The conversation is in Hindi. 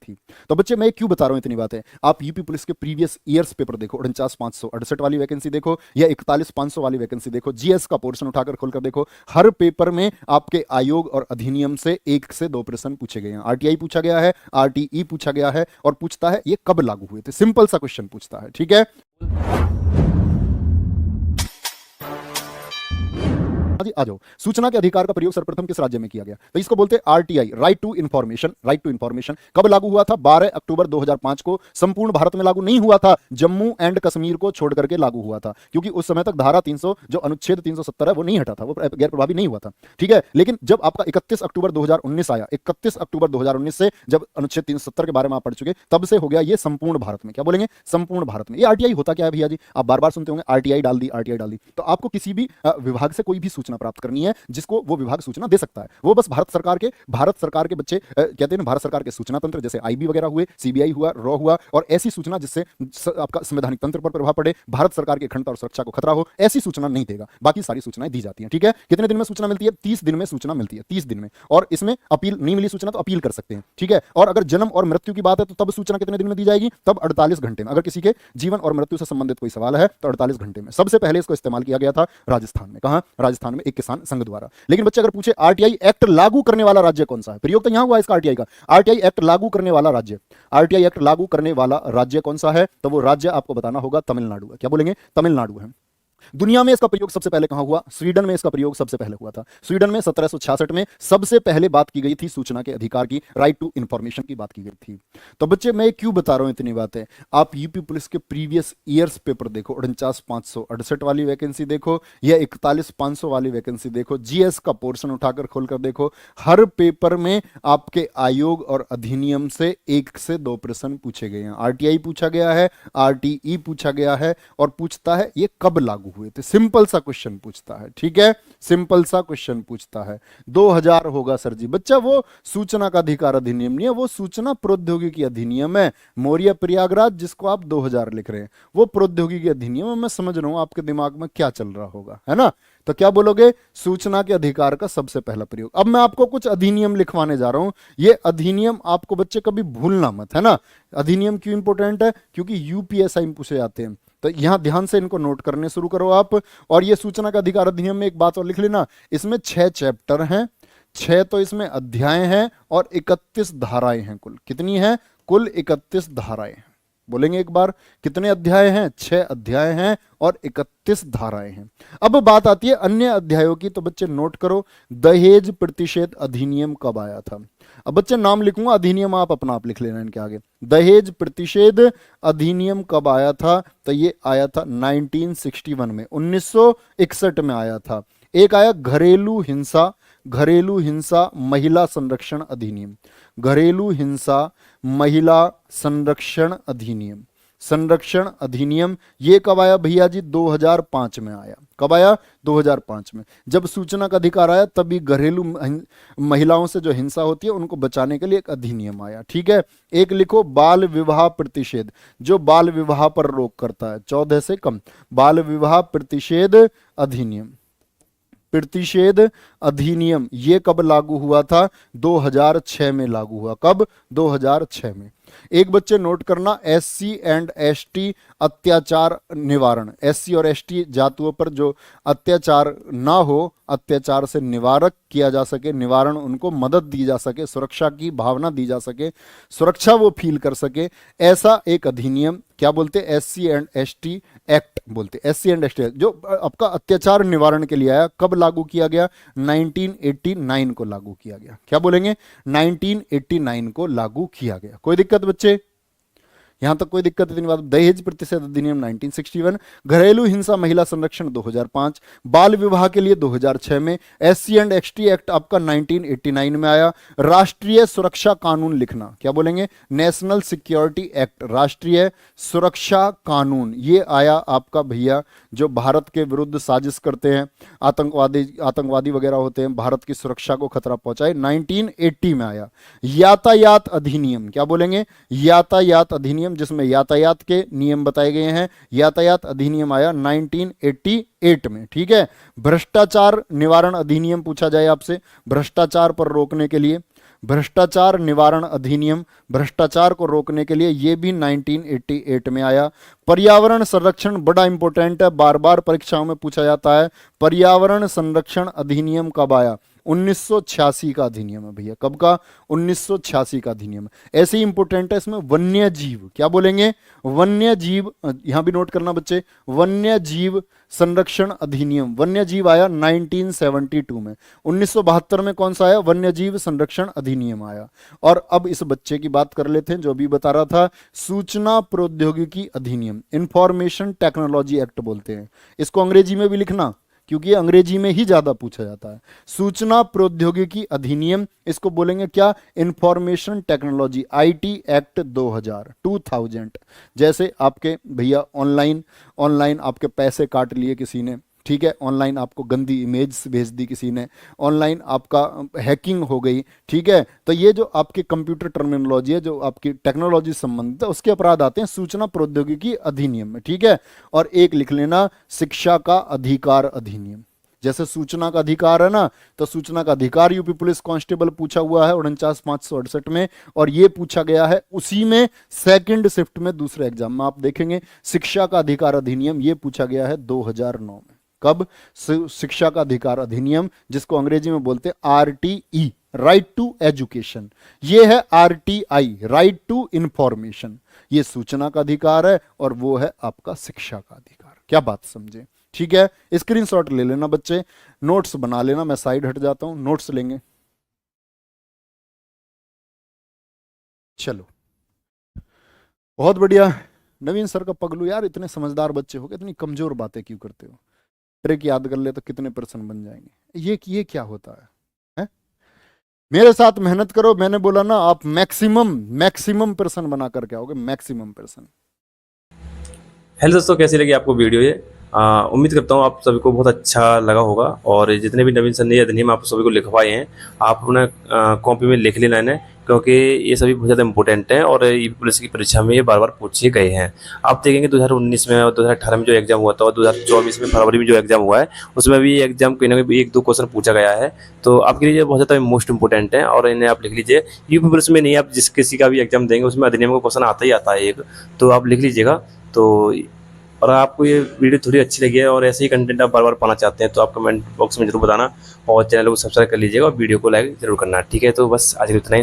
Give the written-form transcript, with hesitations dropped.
थी। तो बच्चे मैं क्यों बता रहा हूं इतनी बातें, आप यूपी पुलिस के प्रीवियस ईयर्स पेपर देखो, 49,568 वाली वैकेंसी देखो या 41,500 वाली वैकेंसी देखो, जीएस का पोर्शन उठाकर खोलकर देखो, हर पेपर में आपके आयोग और अधिनियम से 1 से 2 प्रश्न पूछे गए हैं। आरटीआई पूछा गया है, आरटीई पूछा गया है, और पूछता है ये कब लागू हुए थे, सिंपल सा क्वेश्चन पूछता है। ठीक है, आ जाओ, सूचना के अधिकार का प्रयोग सर्वप्रथम किस राज्य में किया गया, तो इसको बोलते हैं RTI, right to information. Right to information कब लागू हुआ था, 12 अक्टूबर 2005 को। संपूर्ण भारत में लागू नहीं हुआ था, जम्मू एंड कश्मीर को छोड़ करके लागू हुआ था, क्योंकि उस समय तक धारा 300 जो अनुच्छेद 370 है वो नहीं हटा था, वो गैर प्रभावी नहीं हुआ था। ठीक है, लेकिन जब आपका 31 अक्टूबर 2019 आया, 31 अक्टूबर 2019 से जब अनुच्छेद 370 के बारे में आप पढ़ चुके, तब से हो गया ये संपूर्ण भारत में। क्या बोलेंगे, संपूर्ण भारत में। ये आरटीआई होता क्या है भैया जी, आप बार बार सुनते होंगे आरटीआई डाल दी, आरटीआई डाल दी। तो आपको किसी भी विभाग से कोई भी सूचना प्राप्त करनी है जिसको वो विभाग सूचना दे सकता है, वो बस भारत सरकार के बच्चे कहते हैं ना, भारत सरकार के सूचना तंत्र, जैसे आईबी वगैरह हुए, सीबीआई हुआ, रॉ हुआ, और ऐसी सूचना जिससे आपका संवैधानिक तंत्र पर प्रभाव पड़े, भारत सरकार की अखंडता और सुरक्षा को खतरा हो, ऐसी सूचना नहीं देगा। बाकी सारी सूचनाएं दी जाती हैं। ठीक है, कितने दिन में सूचना मिलती है, 30 दिन में सूचना मिलती है, 30 दिन में। और इसमें अपील नहीं मिली सूचना तो अपील कर सकते हैं। ठीक है, और अगर जन्म और मृत्यु की बात है तो तब सूचना कितने दिन में दी जाएगी, तब 48 घंटे में। अगर किसी के जीवन और मृत्यु से संबंधित कोई सवाल है तो 48 घंटे में। सबसे पहले इसको इस्तेमाल किया गया था राजस्थान में। कहां, राजस्थान में एक किसान संघ द्वारा। लेकिन बच्चे अगर पूछे आरटीआई एक्ट लागू करने वाला राज्य कौन सा है, प्रयोग तो यहां हुआ इसका आरटीआई का, आरटीआई एक्ट लागू करने वाला राज्य, आरटीआई एक्ट लागू करने वाला राज्य कौन सा है, तो वो राज्य आपको बताना होगा तमिलनाडु है। क्या बोलेंगे, तमिलनाडु है। दुनिया में इसका प्रयोग सबसे पहले कहां हुआ, स्वीडन में इसका प्रयोग सबसे पहले हुआ था। स्वीडन में 1766 में सबसे पहले बात की गई थी सूचना के अधिकार की, राइट टू इंफॉर्मेशन की बात की गई थी। तो बच्चे मैं क्यों बता रहा हूं इतनी बातें, आप यूपी पुलिस के प्रीवियस ईयर्स पेपर देखो, 49,568 वाली वैकेंसी देखो या 41,500 वाली वैकेंसी देखो, जीएस का पोर्शन उठाकर खोलकर देखो, हर पेपर में आपके आयोग और अधिनियम से 1 से 2 प्रश्न पूछे गए हैं। आरटीआई पूछा गया है, आरटीई पूछा गया है, और पूछता है ये कब लागू हुए थे, सिंपल सा क्वेश्चन पूछता है। ठीक है, सिंपल सा क्वेश्चन पूछता है। 2000 होगा सर जी, बच्चा वो सूचना का अधिकार अधिनियम नहीं है, वो सूचना प्रौद्योगिकी अधिनियम है। मौर्य प्रयागराज जिसको आप 2000 लिख रहे हैं वो प्रौद्योगिकी अधिनियम है। मैं समझ रहा हूं आपके दिमाग में क्या चल रहा होगा, है ना। तो क्या बोलोगे, सूचना के अधिकार का सबसे पहला प्रयोग। अब मैं आपको कुछ अधिनियम लिखवाने जा रहा हूं, ये अधिनियम आपको बच्चे कभी भूलना मत, है ना। अधिनियम क्यों इंपॉर्टेंट है, क्योंकि यूपीएसआई में पूछे जाते हैं। तो यहां ध्यान से इनको नोट करने शुरू करो आप। और ये सूचना का अधिकार अधिनियम में एक बात और लिख लेना, इसमें 6 चैप्टर हैं, 6 तो इसमें अध्याय हैं, और 31 धाराएं हैं। कुल कितनी है, कुल 31 धाराएं। बोलेंगे एक बार, कितने अध्याय हैं, 6 अध्याय हैं और 31 धाराएं हैं। अब बात आती है अन्य अध्यायों की, तो बच्चे नोट करो, दहेज प्रतिषेध अधिनियम कब आया था। अब बच्चे नाम लिखूंगा, अधिनियम आप अपना आप लिख लेना इनके आगे। दहेज प्रतिषेध अधिनियम कब आया था, तो ये आया था 1961 में, 1961 में आया था। एक आया घरेलू हिंसा महिला संरक्षण अधिनियम, घरेलू हिंसा महिला संरक्षण अधिनियम ये कब आया भैया जी, 2005 में आया। कब आया, 2005 में। जब सूचना का अधिकार आया तभी घरेलू महिलाओं से जो हिंसा होती है उनको बचाने के लिए एक अधिनियम आया। ठीक है, एक लिखो बाल विवाह प्रतिषेध, जो बाल विवाह पर रोक करता है 14 से कम, बाल विवाह प्रतिषेध अधिनियम ये कब लागू हुआ था, 2006 में लागू हुआ। कब, 2006 में। एक बच्चे नोट करना, एससी एंड एसटी अत्याचार निवारण, एससी और एसटी जातियों पर जो अत्याचार ना हो, अत्याचार से निवारक किया जा सके, निवारण उनको मदद दी जा सके, सुरक्षा की भावना दी जा सके, सुरक्षा वो फील कर सके, ऐसा एक अधिनियम क्या बोलते हैं, एससी एंड एसटी एक्ट बोलते हैं। एससी एंड एसटी जो आपका अत्याचार निवारण के लिए आया, कब लागू किया गया, 1989 को लागू किया गया। क्या बोलेंगे, 1989 को लागू किया गया। कोई दिक्कत बच्चे, यहां तक कोई दिक्कत इतनी बात। दहेज प्रतिषेध अधिनियम 1961, घरेलू हिंसा महिला संरक्षण 2005, बाल विवाह के लिए 2006 में, एससी एंड एसटी एक्ट आपका 1989 में आया। राष्ट्रीय सुरक्षा कानून लिखना, क्या बोलेंगे, नेशनल सिक्योरिटी एक्ट, राष्ट्रीय सुरक्षा कानून ये आया आपका भैया, जो भारत के विरुद्ध साजिश करते हैं, आतंकवादी वगैरह होते हैं, भारत की सुरक्षा को खतरा पहुंचाए, 1980 में आया। यातायात अधिनियम, क्या बोलेंगे, यातायात अधिनियम जिसमें यातायात के नियम बताए गए हैं, यातायात अधिनियम आया 1988 में। ठीक है, भ्रष्टाचार निवारण अधिनियम पूछा जाए आपसे, भ्रष्टाचार पर रोकने के लिए, भ्रष्टाचार निवारण अधिनियम, भ्रष्टाचार को रोकने के लिए, ये भी 1988 में आया। पर्यावरण संरक्षण बड़ा इंपॉर्टेंट है, बार बार परीक्षाओं में पूछा जाता है। पर्यावरण संरक्षण अधिनियम कब आया? 1986 का अधिनियम है भैया। कब का? 1986 का अधिनियम। ऐसे ही इंपॉर्टेंट है इसमें वन्य जीव, क्या बोलेंगे? वन्य जीव, यहां भी नोट करना बच्चे, वन्य जीव संरक्षण अधिनियम। वन्य जीव आया 1972 में। 1972 में कौन सा आया? वन्य जीव संरक्षण अधिनियम आया। और अब इस बच्चे की बात कर लेते हैं जो भी बता रहा था, सूचना प्रौद्योगिकी अधिनियम, इंफॉर्मेशन टेक्नोलॉजी एक्ट बोलते हैं इसको, अंग्रेजी में भी लिखना क्योंकि ये अंग्रेजी में ही ज्यादा पूछा जाता है। सूचना प्रौद्योगिकी अधिनियम, इसको बोलेंगे क्या? Information technology, IT act 2000। जैसे आपके भैया ऑनलाइन आपके पैसे काट लिए किसी ने, ठीक है, ऑनलाइन आपको गंदी इमेज भेज दी किसी ने, ऑनलाइन आपका हैकिंग हो गई, ठीक है, तो ये जो आपके कंप्यूटर टर्मिनोलॉजी है, जो आपकी टेक्नोलॉजी संबंधित है, उसके अपराध आते हैं सूचना प्रौद्योगिकी अधिनियम में, ठीक है। और एक लिख लेना, शिक्षा का अधिकार अधिनियम। जैसे सूचना का अधिकार है ना, तो सूचना का अधिकार यूपी पुलिस कांस्टेबल पूछा हुआ है 49,568 में, और ये पूछा गया है उसी में सेकंड शिफ्ट में दूसरे एग्जाम में, आप देखेंगे शिक्षा का अधिकार अधिनियम ये पूछा गया है 2009 में। कब? शिक्षा का अधिकार अधिनियम, जिसको अंग्रेजी में बोलते हैं आरटीई, राइट टू एजुकेशन। ये है आरटीआई, राइट टू इंफॉर्मेशन। ये सूचना का अधिकार है और वो है आपका शिक्षा का अधिकार। क्या बात समझे? ठीक है, स्क्रीनशॉट ले लेना बच्चे, नोट्स बना लेना। मैं साइड हट जाता हूं, नोट्स लेंगे। चलो, बहुत बढ़िया। नवीन सर का पगलू, यार इतने समझदार बच्चे हो, इतनी कमजोर बातें क्यों करते हो? ट्रिक याद कर ले तो कितने पर्सन बन जाएंगे। ये क्या होता है? मेरे साथ मेहनत करो, मैंने बोला ना, आप मैक्सिमम पर्सन बना करके आओगे, मैक्सिमम पर्सन। हेलो दोस्तों, कैसी लगी आपको वीडियो ये? उम्मीद करता हूँ आप सभी को बहुत अच्छा लगा होगा। और जितने भी नवीन सर ने अधिनियम आप सभी को लिखवाए हैं, आप अपना कॉपी में लिख लेना है, क्योंकि ये सभी बहुत ज़्यादा इंपॉर्टेंट हैं और ये पुलिस की परीक्षा में ये बार बार पूछे गए हैं। आप देखेंगे 2019 में और 2018 में जो एग्जाम हुआ था और 2024 में फरवरी में जो एग्जाम हुआ है, उसमें भी ये एग्जाम कहीं ना कहीं 1-2 क्वेश्चन पूछा गया है। तो आपके लिए बहुत ज़्यादा मोस्ट इंपॉर्टेंट है और इन्हें आप लिख लीजिए। यूपी पुलिस में नहीं, आप जिस किसी का भी एग्जाम देंगे उसमें अधिनियम का क्वेश्चन आता ही आता है एक, तो आप लिख लीजिएगा। तो और आपको ये वीडियो थोड़ी अच्छी लगी है और ऐसे ही कंटेंट आप बार बार पाना चाहते हैं, तो आप कमेंट बॉक्स में जरूर बताना और चैनल को सब्सक्राइब कर लीजिएगा और वीडियो को लाइक जरूर करना। ठीक है, तो बस आज इतना ही।